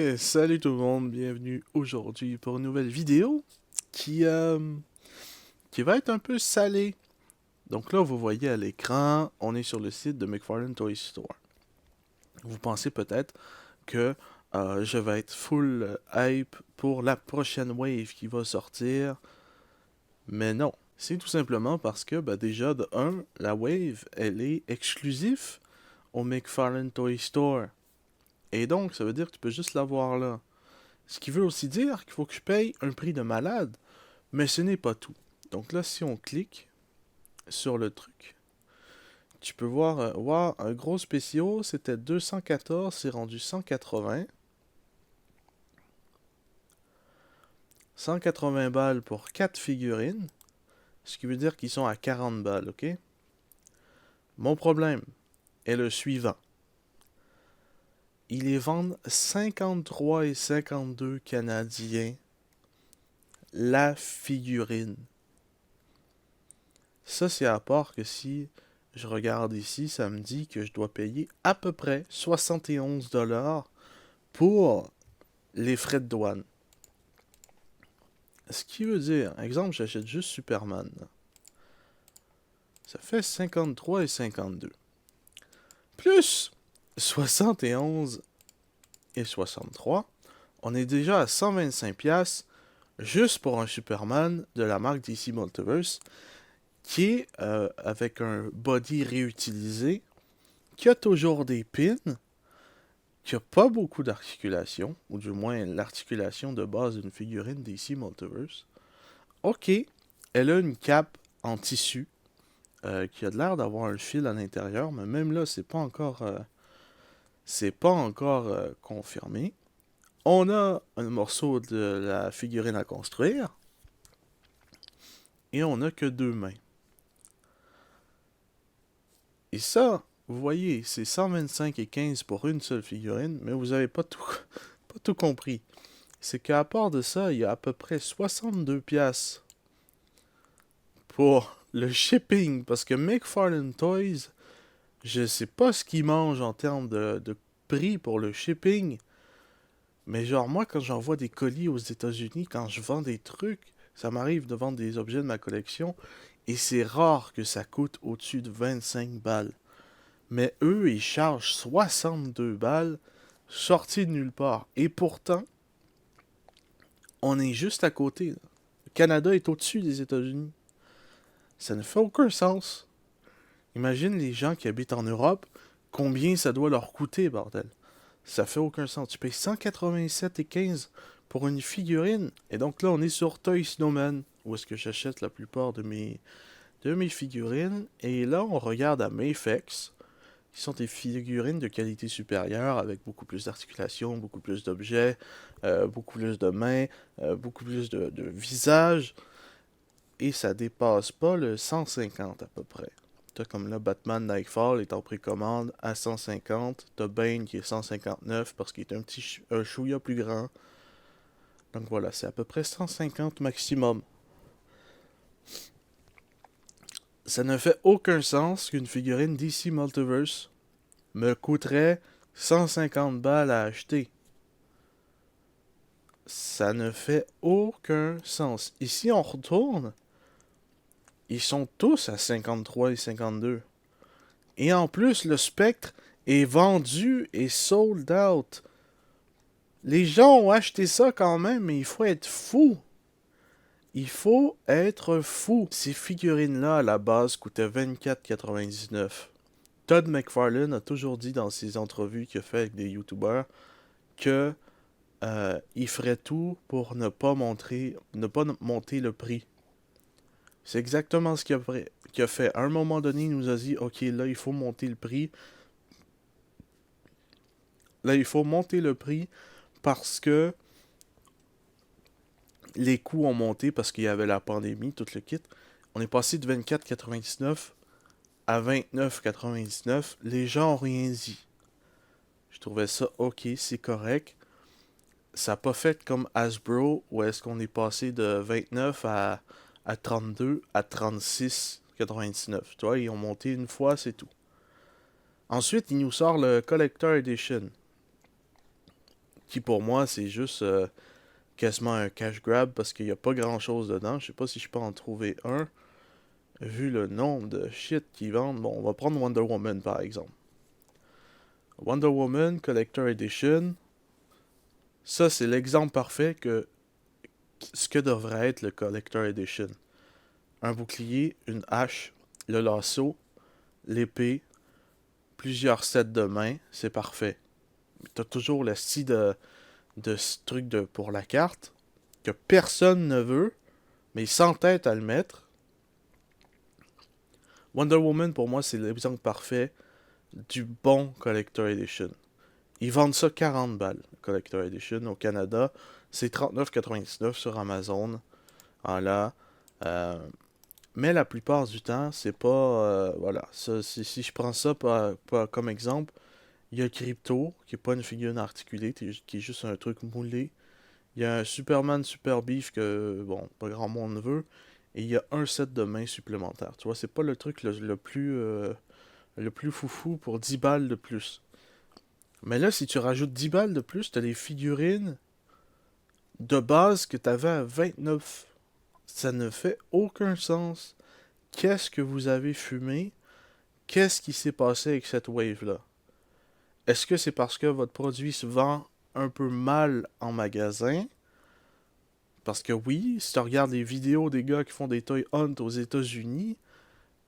Et salut tout le monde, bienvenue aujourd'hui pour une nouvelle vidéo qui, euh, qui va être un peu salée. Donc là, vous voyez à l'écran, on est sur le site de McFarlane Toy Store. Vous pensez peut-être que je vais être full hype pour la prochaine wave qui va sortir, mais non. C'est tout simplement parce que déjà de un, la wave, elle est exclusive au McFarlane Toy Store. Et donc, ça veut dire que tu peux juste l'avoir là. Ce qui veut aussi dire qu'il faut que je paye un prix de malade, mais ce n'est pas tout. Donc là, si on clique sur le truc, tu peux voir, un gros spécial, c'était 214, c'est rendu 180. 180 balles pour 4 figurines, ce qui veut dire qu'ils sont à 40 balles, ok? Mon problème est le suivant. Ils les vendent 53 et 52 Canadiens la figurine. Ça, c'est à part que si je regarde ici, ça me dit que je dois payer à peu près 71 $ pour les frais de douane. Ce qui veut dire, exemple, j'achète juste Superman. Ça fait 53 et 52. Plus 71 et 63, on est déjà à 125$ juste pour un Superman de la marque DC Multiverse qui est avec un body réutilisé, qui a toujours des pins, qui a pas beaucoup d'articulation, ou du moins l'articulation de base d'une figurine DC Multiverse. Ok, elle a une cape en tissu, qui a l'air d'avoir un fil à l'intérieur, mais même là, c'est pas encore confirmé. On a un morceau de la figurine à construire, et on n'a que deux mains. Et ça, vous voyez, c'est 125 et 15 pour une seule figurine, mais vous avez pas tout compris. C'est qu'à part de ça, il y a à peu près 62$ pour le shipping, parce que McFarlane Toys, je sais pas ce qu'ils mangent en termes de prix pour le shipping, mais genre moi quand j'envoie des colis aux États-Unis, quand je vends des trucs, ça m'arrive de vendre des objets de ma collection, et c'est rare que ça coûte au-dessus de 25 balles. Mais eux, ils chargent 62 balles, sortis de nulle part. Et pourtant, on est juste à côté. Le Canada est au-dessus des États-Unis. Ça ne fait aucun sens. Imagine les gens qui habitent en Europe, combien ça doit leur coûter, bordel. Ça fait aucun sens. Tu payes 187,15 pour une figurine. Et donc là, on est sur Toy Snowman, où est-ce que j'achète la plupart de mes figurines. Et là, on regarde à Mayfex, qui sont des figurines de qualité supérieure, avec beaucoup plus d'articulation, beaucoup plus d'objets, beaucoup plus de mains, beaucoup plus de visages. Et ça dépasse pas le 150 à peu près. T'as comme là Batman Nightfall est en précommande à 150. T'as Bane qui est 159 parce qu'il est un chouïa plus grand. Donc voilà, c'est à peu près 150 maximum. Ça ne fait aucun sens qu'une figurine DC Multiverse me coûterait 150 balles à acheter. Ça ne fait aucun sens. Ici, on retourne. Ils sont tous à 53 et 52. Et en plus, le Spectre est vendu et sold out. Les gens ont acheté ça quand même, mais il faut être fou. Il faut être fou. Ces figurines-là, à la base, coûtaient 24,99. Todd McFarlane a toujours dit dans ses entrevues qu'il a fait avec des YouTubers que il ferait tout pour ne pas monter le prix. C'est exactement ce qu'il a fait. À un moment donné, il nous a dit, ok, là, il faut monter le prix. Là, il faut monter le prix parce que les coûts ont monté parce qu'il y avait la pandémie, tout le kit. On est passé de 24,99 à 29,99. Les gens ont rien dit. Je trouvais ça ok, c'est correct. Ça n'a pas fait comme Hasbro, où est-ce qu'on est passé de 29 à 32 à 36,99. Tu vois, ils ont monté une fois, c'est tout. Ensuite, il nous sort le Collector Edition, qui pour moi, c'est juste quasiment un cash grab parce qu'il n'y a pas grand chose dedans. Je sais pas si je peux en trouver un. Vu le nombre de shit qu'ils vendent, bon, on va prendre Wonder Woman par exemple. Wonder Woman Collector Edition, ça c'est l'exemple parfait que ce que devrait être le Collector Edition. Un bouclier, une hache, le lasso, l'épée, plusieurs sets de mains, c'est parfait. T'as toujours le style de ce truc pour la carte que personne ne veut, mais ils s'entêtent à le mettre. Wonder Woman, pour moi, c'est l'exemple parfait du bon Collector Edition. Ils vendent ça 40 balles, Collector Edition, au Canada. C'est 39,99 sur Amazon. Voilà. Euh, mais la plupart du temps, c'est pas... voilà. Ça, si je prends ça pas comme exemple, il y a Crypto, qui est pas une figurine articulée, qui est juste un truc moulé. Il y a un Superman Super Beef que, bon, pas grand monde veut. Et il y a un set de mains supplémentaires. Tu vois, c'est pas le truc le plus foufou pour 10 balles de plus. Mais là, si tu rajoutes 10 balles de plus, t'as les figurines de base que t'avais à 29. Ça ne fait aucun sens. Qu'est-ce que vous avez fumé? Qu'est-ce qui s'est passé avec cette wave-là? Est-ce que c'est parce que votre produit se vend un peu mal en magasin? Parce que oui, si tu regardes les vidéos des gars qui font des toy hunt aux États-Unis,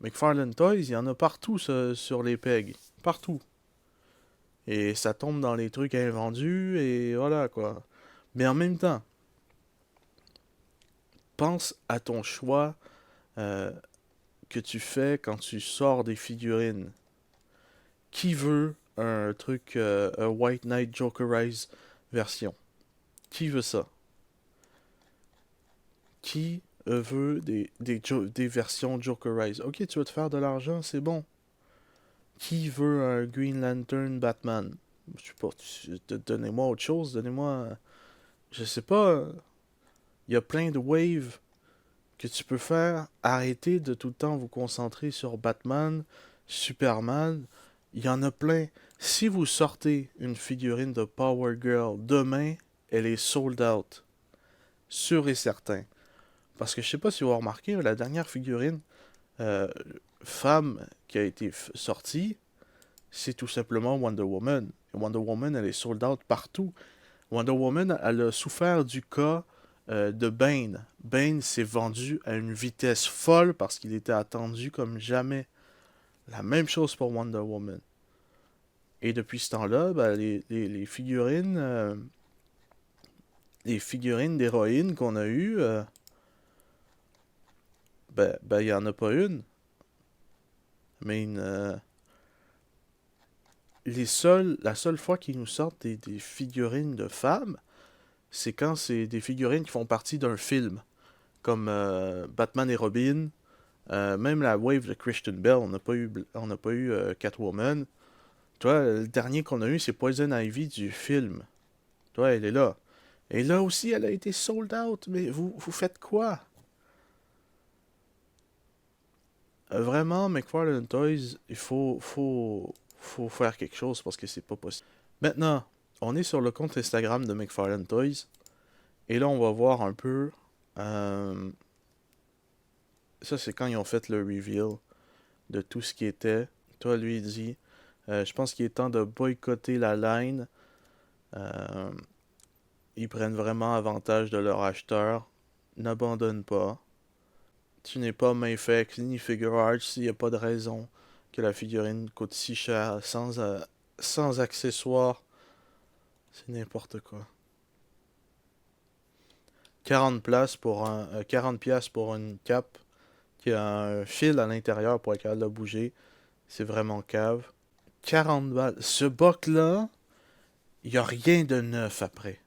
McFarlane Toys, il y en a partout sur les pegs. Partout. Et ça tombe dans les trucs invendus et voilà quoi. Mais en même temps, pense à ton choix euh, que tu fais quand tu sors des figurines. Qui veut un truc, un White Knight Jokerize version? Qui veut ça? Qui veut des versions Jokerize? Ok, tu vas te faire de l'argent, c'est bon. Qui veut un Green Lantern Batman? Je sais pas, donnez-moi autre chose, donnez-moi... Je sais pas, il y a plein de waves que tu peux faire. Arrêtez de tout le temps vous concentrer sur Batman, Superman. Il y en a plein. Si vous sortez une figurine de Power Girl demain, elle est sold out. Sûr et certain. Parce que je sais pas si vous avez remarqué, la dernière figurine euh, femme qui a été sortie, c'est tout simplement Wonder Woman. Et Wonder Woman, elle est sold out partout. Wonder Woman, elle a souffert du cas de Bane. Bane s'est vendu à une vitesse folle parce qu'il était attendu comme jamais. La même chose pour Wonder Woman. Et depuis ce temps-là, ben, les figurines d'héroïnes qu'on a eues, il n'y en a pas une. Mais la seule fois qu'ils nous sortent des figurines de femmes, c'est quand c'est des figurines qui font partie d'un film. Comme Batman et Robin. Même la wave de Christian Bale, on n'a pas eu Catwoman. Toi, le dernier qu'on a eu, c'est Poison Ivy du film. Toi, elle est là. Et là aussi, elle a été sold out. Mais vous faites quoi? Vraiment, McFarlane Toys, faut faire quelque chose parce que c'est pas possible. Maintenant, on est sur le compte Instagram de McFarlane Toys. Et là, on va voir un peu. euh, Ça, c'est quand ils ont fait le reveal de tout ce qui était. Toi, lui, il dit je pense qu'il est temps de boycotter la line. Euh, Ils prennent vraiment avantage de leurs acheteurs. N'abandonne pas. Tu n'es pas Mayfix ni Figure Arts. Il n'y a pas de raison que la figurine coûte si cher sans accessoires. C'est n'importe quoi. 40 pièces pour une cape qui a un fil à l'intérieur pour être capable de bouger. C'est vraiment cave. 40 balles. Ce boc-là, il n'y a rien de neuf après.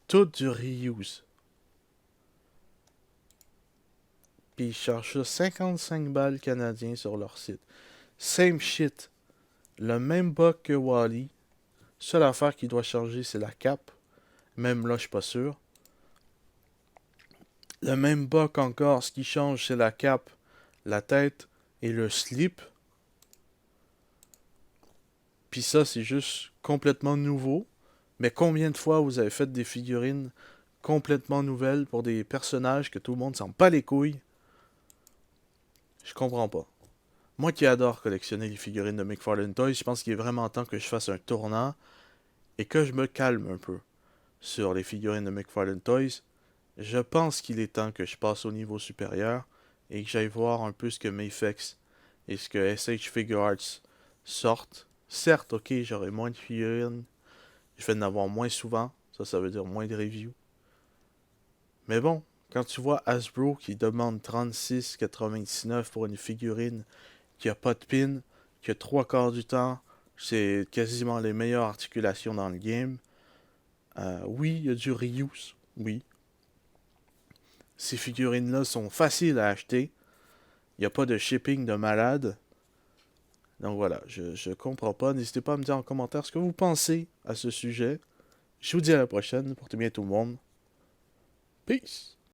Tout du reuse. Puis ils cherchent 55 balles canadiens sur leur site. Same shit. Le même bug que Wally. Seule affaire qui doit changer, c'est la cape. Même là, je suis pas sûr. Le même bug encore. Ce qui change, c'est la cape, la tête et le slip. Puis ça, c'est juste complètement nouveau. Mais combien de fois vous avez fait des figurines complètement nouvelles pour des personnages que tout le monde s'en bat les couilles? Je comprends pas. Moi qui adore collectionner les figurines de McFarlane Toys, je pense qu'il est vraiment temps que je fasse un tournant et que je me calme un peu sur les figurines de McFarlane Toys. Je pense qu'il est temps que je passe au niveau supérieur et que j'aille voir un peu ce que Mayfex et ce que SH Figure Arts sortent. Certes, ok, j'aurai moins de figurines, je vais en avoir moins souvent, ça veut dire moins de reviews. Mais bon, quand tu vois Hasbro qui demande 36,99$ pour une figurine qui a pas de pin, qui a trois quarts du temps, c'est quasiment les meilleures articulations dans le game. Oui, il y a du reuse, oui. Ces figurines-là sont faciles à acheter. Il n'y a pas de shipping de malade. Donc voilà, je comprends pas. N'hésitez pas à me dire en commentaire ce que vous pensez à ce sujet. Je vous dis à la prochaine. Portez bien tout le monde. Peace!